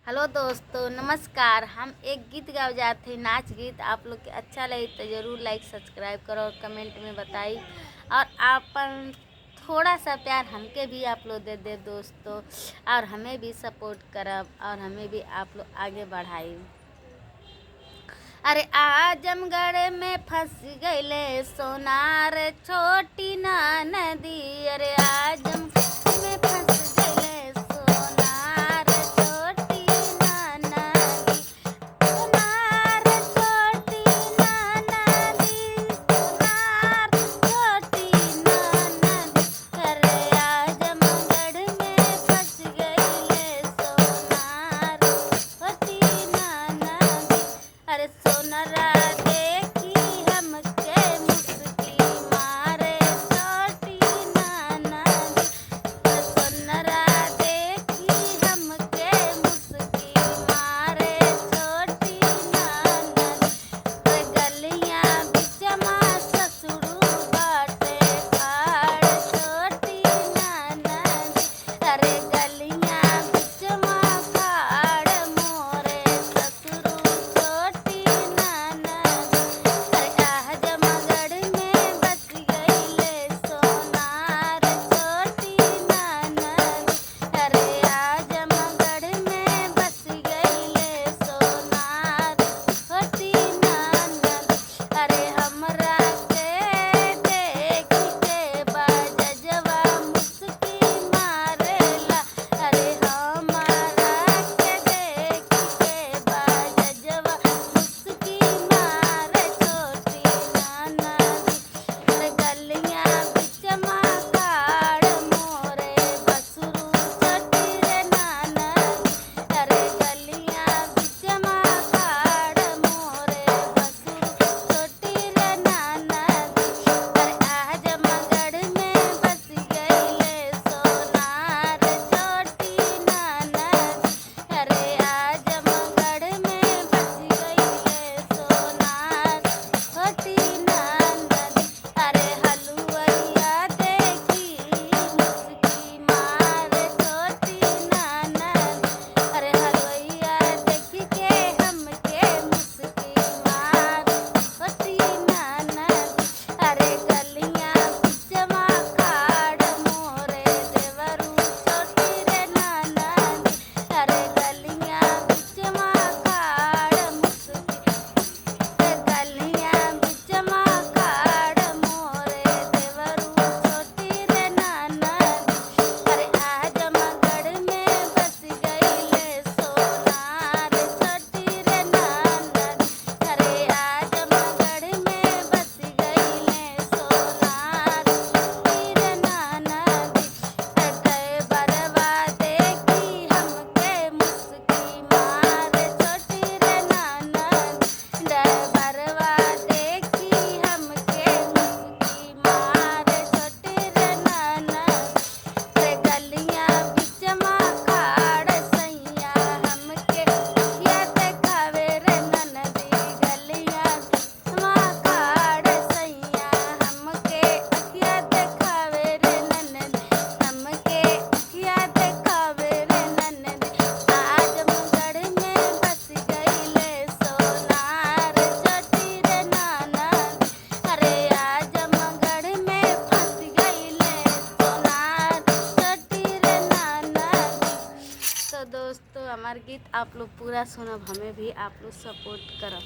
Hello दोस्तों, नमस्कार। हम एक गीत गावे जाते हैं, नाच गीत। आप लोग के अच्छा लगे तो ज़रूर लाइक सब्सक्राइब करो और कमेंट में बताई। और आपन थोड़ा सा प्यार हमके भी आप लोग दे दे दोस्तों, और हमें भी सपोर्ट करब और हमें भी आप लोग आगे बढ़ाई। अरे आजमगढ़ में फंस गईले सोनार छोटी ना नदी। अरे आजमगढ़ में फंस गईले सोनार छोटी ना नदी। सोनार छोटी ना नदी, सोनार छोटी ना नदी। अरे आजमगढ़ में फंस गईले सोनार छोटी ना नदी। अरे सोनरा देखी हमके मुस्की मारे छोटी ना नदी। सोनरा देखी हमके मुस्की मारे छोटी ना नदी। गलियां बिचमा ससुरु बाटे खाड़ छोटी ना नदी। अरे गलियां बिचमा खाड़ मोरे ससुरु छोटी ना नदी। अरे आजमगढ़ में बस गईले सोनार छोटी ना नदी। अरे आजमगढ़ में बस गईले सोनार छोटी ना नदी। अरे हमरा के देख के बाजजवा मुस्की मारेला। अरे हमरा के देख के बाजजवा मुस्की मारे छोटी ना नदी। अरे गलियां बिचमा खाड़ मोरे बसुरु छोटी रे ना नदी। अरे गलियां बिचमा खाड़ मोरे बसुरु छोटी रे ना नदी। अरे आजमगढ़ में बस गईले सोनार छोटी ना नदी। अरे आजमगढ़ में बस गईले सोनार छोटी ना नदी। अरे हलुवैया देखी मुस्की मारे छोटी ना नदी। अरे हलुवैया देखी के हमके मुस्की मारे छोटी ना नदी। अरे गलियां बिचमा खाड़ मोरे देवरू छोटी रे ना नदी। अरे गलियां बिचमा खाड़ मुस्की गलियां बिचमा खाड़ मोरे देवरू छोटी रे ना नदी। अरे आजमगढ़ में बस गईले सोनार छोटी रे ना नदी। अरे आजमगढ़ में बस गईले सोनार छोटी रे ना नदी। गए बरवा देखी हमके मुस्की मारे छोटी रे ना नदी। बरवा देखी हमके मुस्की मारे छोटी रे ना नदी। रे गलियां बिचमा खाड़ सैया हमके अखिया देखावे रे ननदी। गलियां बिचमा खाड़ सैया हमके अखिया देखावे रे ननदी। हमके अखिया देखावे रे ननदी। आजमगढ़ में बस गईले सोनार छोटी रे ना नदी। अरे आजमगढ़ में फंस गईले सोनार छोटी रे ना नदी। तो दोस्तों, हमार गीत आप लोग पूरा सुनब, हमें भी आप लोग सपोर्ट करब।